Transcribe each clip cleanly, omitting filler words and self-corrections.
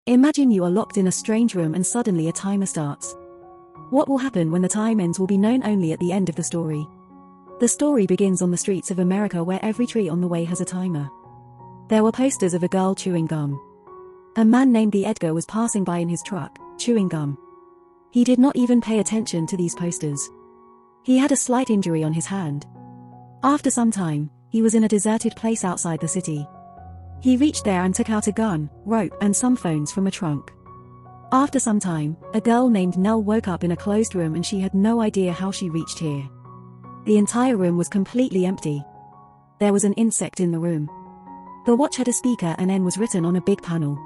Imagine you are locked in a strange room and suddenly a timer starts. What will happen when the time ends will be known only at the end of the story. The story begins on the streets of America where every tree on the way has a timer. There were posters of a girl chewing gum. A man named the Edgar was passing by in his truck, chewing gum. He did not even pay attention to these posters. He had a slight injury on his hand. After some time, he was in a deserted place outside the city. He reached there and took out a gun, rope, and some phones from a trunk. After some time, a girl named Nell woke up in a closed room and she had no idea how she reached here. The entire room was completely empty. There was an insect in the room. The watch had a speaker and N was written on a big panel.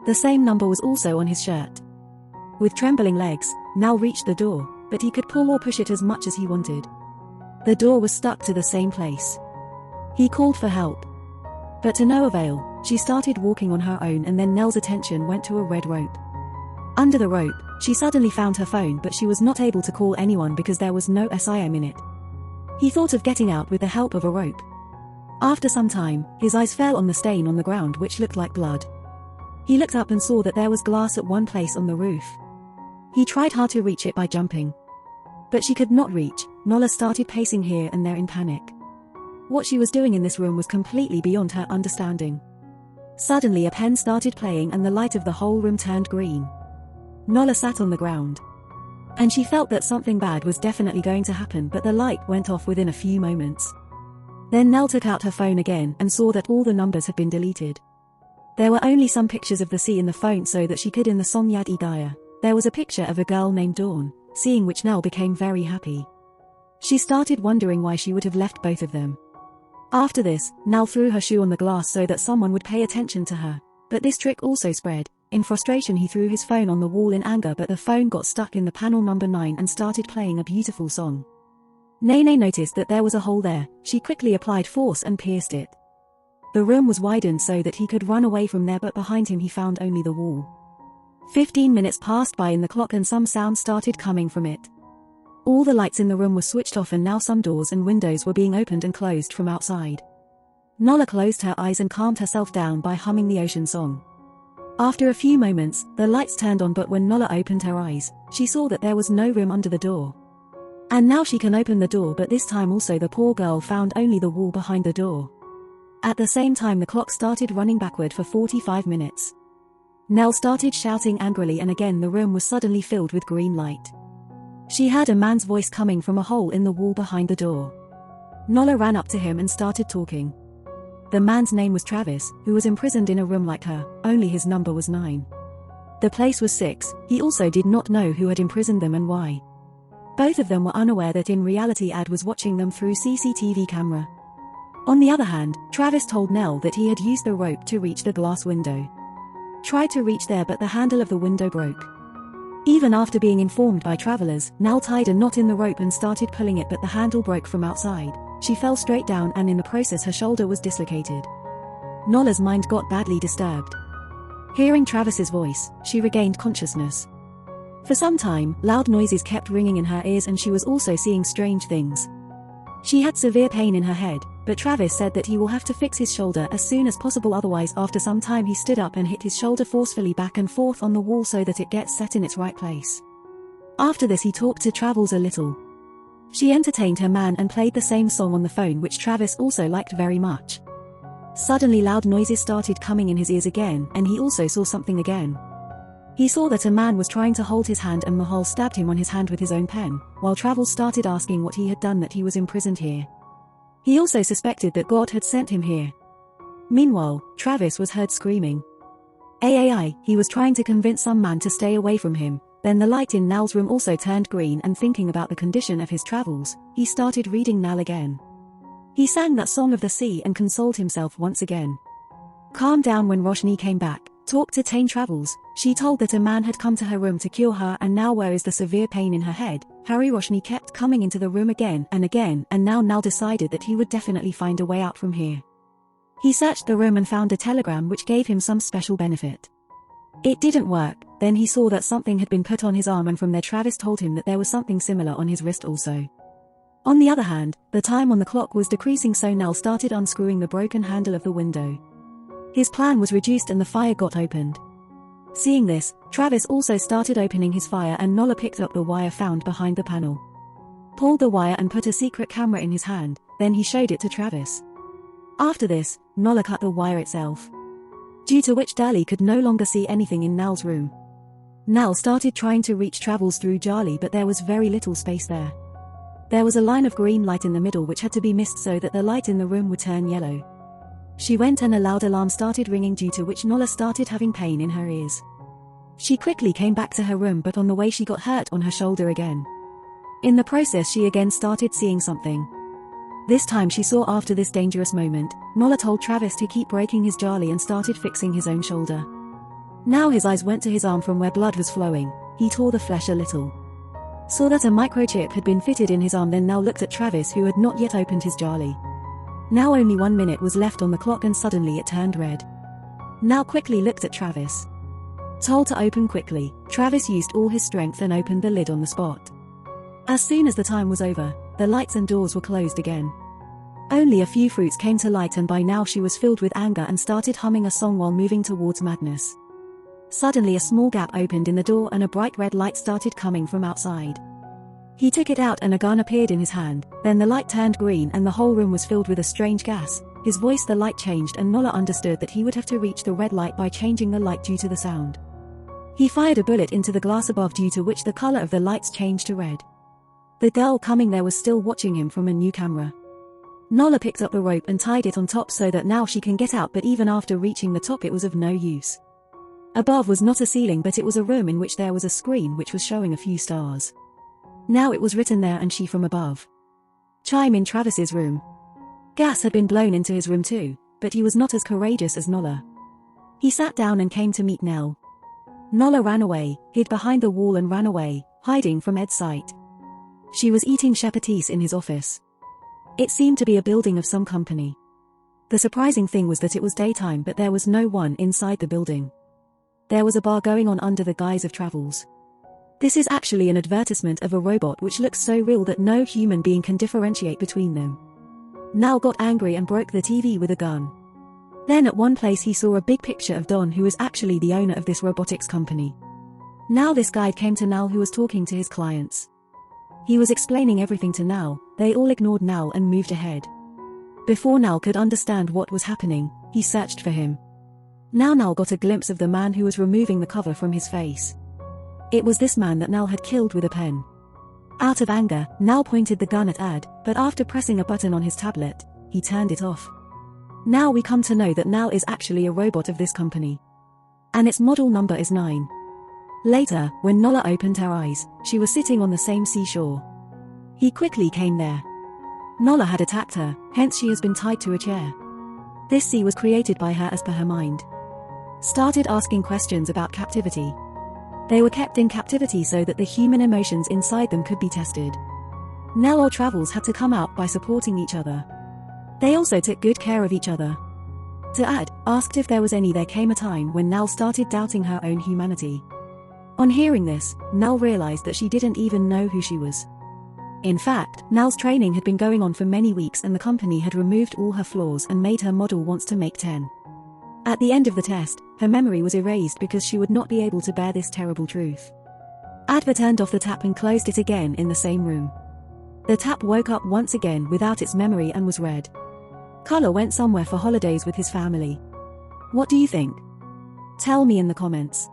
The same number was also on his shirt. With trembling legs, Nell reached the door, but he could pull or push it as much as he wanted. The door was stuck to the same place. He called for help. But to no avail, she started walking on her own and then Nell's attention went to a red rope. Under the rope, she suddenly found her phone but she was not able to call anyone because there was no SIM in it. He thought of getting out with the help of a rope. After some time, his eyes fell on the stain on the ground which looked like blood. He looked up and saw that there was glass at one place on the roof. He tried hard to reach it by jumping. But she could not reach. Nola started pacing here and there in panic. What she was doing in this room was completely beyond her understanding. Suddenly a pen started playing and the light of the whole room turned green. Nola sat on the ground. And she felt that something bad was definitely going to happen, but the light went off within a few moments. Then Nell took out her phone again and saw that all the numbers had been deleted. There were only some pictures of the sea in the phone so that she could in the song Yad Idaya. There was a picture of a girl named Dawn, seeing which Nell became very happy. She started wondering why she would have left both of them. After this, Nell threw her shoe on the glass so that someone would pay attention to her, but this trick also spread. In frustration he threw his phone on the wall in anger, but the phone got stuck in the panel number 9 and started playing a beautiful song. Nene noticed that there was a hole there. She quickly applied force and pierced it. The room was widened so that he could run away from there, but behind him he found only the wall. 15 minutes passed by in the clock and some sound started coming from it. All the lights in the room were switched off and now some doors and windows were being opened and closed from outside. Nola closed her eyes and calmed herself down by humming the ocean song. After a few moments, the lights turned on, but when Nola opened her eyes, she saw that there was no room under the door. And now she can open the door, but this time also the poor girl found only the wall behind the door. At the same time the clock started running backward for 45 minutes. Nell started shouting angrily and again the room was suddenly filled with green light. She heard a man's voice coming from a hole in the wall behind the door. Nola ran up to him and started talking. The man's name was Travis, who was imprisoned in a room like her, only his number was 9. The place was 6, he also did not know who had imprisoned them and why. Both of them were unaware that in reality Ad was watching them through CCTV camera. On the other hand, Travis told Nell that he had used the rope to reach the glass window. Tried to reach there but the handle of the window broke. Even after being informed by travelers, Nell tied a knot in the rope and started pulling it, but the handle broke from outside. She fell straight down and in the process her shoulder was dislocated. Nola's mind got badly disturbed. Hearing Travis's voice, she regained consciousness. For some time, loud noises kept ringing in her ears and she was also seeing strange things. She had severe pain in her head, but Travis said that he will have to fix his shoulder as soon as possible, otherwise after some time he stood up and hit his shoulder forcefully back and forth on the wall so that it gets set in its right place. After this he talked to Travels a little. She entertained her man and played the same song on the phone which Travis also liked very much. Suddenly loud noises started coming in his ears again and he also saw something again. He saw that a man was trying to hold his hand and Mahal stabbed him on his hand with his own pen, while Travels started asking what he had done that he was imprisoned here. He also suspected that God had sent him here. Meanwhile, Travis was heard screaming. Aai, he was trying to convince some man to stay away from him. Then the light in Nell's room also turned green and thinking about the condition of his Travels, he started reading Nell again. He sang that song of the sea and consoled himself once again. Calmed down when Roshni came back, talked to Tane Travels, she told that a man had come to her room to cure her and now where is the severe pain in her head. Harry Roshni kept coming into the room again and now Nell decided that he would definitely find a way out from here. He searched the room and found a telegram which gave him some special benefit. It didn't work, then he saw that something had been put on his arm and from there Travis told him that there was something similar on his wrist also. On the other hand, the time on the clock was decreasing so Nell started unscrewing the broken handle of the window. His plan was reduced and the fire got opened. Seeing this, Travis also started opening his fire and Nola picked up the wire found behind the panel. Pulled the wire and put a secret camera in his hand, then he showed it to Travis. After this, Nola cut the wire itself, due to which Dali could no longer see anything in Nal's room. Nal started trying to reach Travels through Jali, but there was very little space there. There was a line of green light in the middle which had to be missed so that the light in the room would turn yellow. She went and a loud alarm started ringing, due to which Nola started having pain in her ears. She quickly came back to her room, but on the way she got hurt on her shoulder again. In the process she again started seeing something. This time she saw after this dangerous moment, Nola told Travis to keep breaking his Jali and started fixing his own shoulder. Now his eyes went to his arm from where blood was flowing. He tore the flesh a little. Saw that a microchip had been fitted in his arm, then now looked at Travis, who had not yet opened his Jali. Now only 1 minute was left on the clock and suddenly it turned red. Now quickly looked at Travis. Told to open quickly, Travis used all his strength and opened the lid on the spot. As soon as the time was over, the lights and doors were closed again. Only a few fruits came to light, and by now she was filled with anger and started humming a song while moving towards madness. Suddenly a small gap opened in the door and a bright red light started coming from outside. He took it out and a gun appeared in his hand, then the light turned green and the whole room was filled with a strange gas. His voice, the light changed, and Nola understood that he would have to reach the red light by changing the light due to the sound. He fired a bullet into the glass above, due to which the color of the lights changed to red. The girl coming there was still watching him from a new camera. Nola picked up the rope and tied it on top so that now she can get out, but even after reaching the top it was of no use. Above was not a ceiling, but it was a room in which there was a screen which was showing a few stars. Now it was written there, and she from above. Chime in Travis's room. Gas had been blown into his room too, but he was not as courageous as Nola. He sat down and came to meet Nell. Nola ran away, hid behind the wall and ran away, hiding from Ed's sight. She was eating chapatis in his office. It seemed to be a building of some company. The surprising thing was that it was daytime, but there was no one inside the building. There was a bar going on under the guise of Travels. This is actually an advertisement of a robot which looks so real that no human being can differentiate between them. Nal got angry and broke the TV with a gun. Then at one place he saw a big picture of Don, who is actually the owner of this robotics company. Now this guide came to Nal, who was talking to his clients. He was explaining everything to Nal. They all ignored Nal and moved ahead. Before Nal could understand what was happening, he searched for him. Now Nal got a glimpse of the man who was removing the cover from his face. It was this man that Nal had killed with a pen. Out of anger, Nal pointed the gun at Ad, but after pressing a button on his tablet, he turned it off. Now we come to know that Nal is actually a robot of this company. And its model number is 9. Later, when Nola opened her eyes, she was sitting on the same seashore. He quickly came there. Nola had attacked her, hence she has been tied to a chair. This sea was created by her as per her mind. Started asking questions about captivity. They were kept in captivity so that the human emotions inside them could be tested. Nell or Travels had to come out by supporting each other. They also took good care of each other. To add, asked if there was any, there came a time when Nell started doubting her own humanity. On hearing this, Nell realized that she didn't even know who she was. In fact, Nell's training had been going on for many weeks and the company had removed all her flaws and made her model wants to make 10. At the end of the test, her memory was erased because she would not be able to bear this terrible truth. Adva turned off the tap and closed it again in the same room. The tap woke up once again without its memory and was red. Color went somewhere for holidays with his family. What do you think? Tell me in the comments.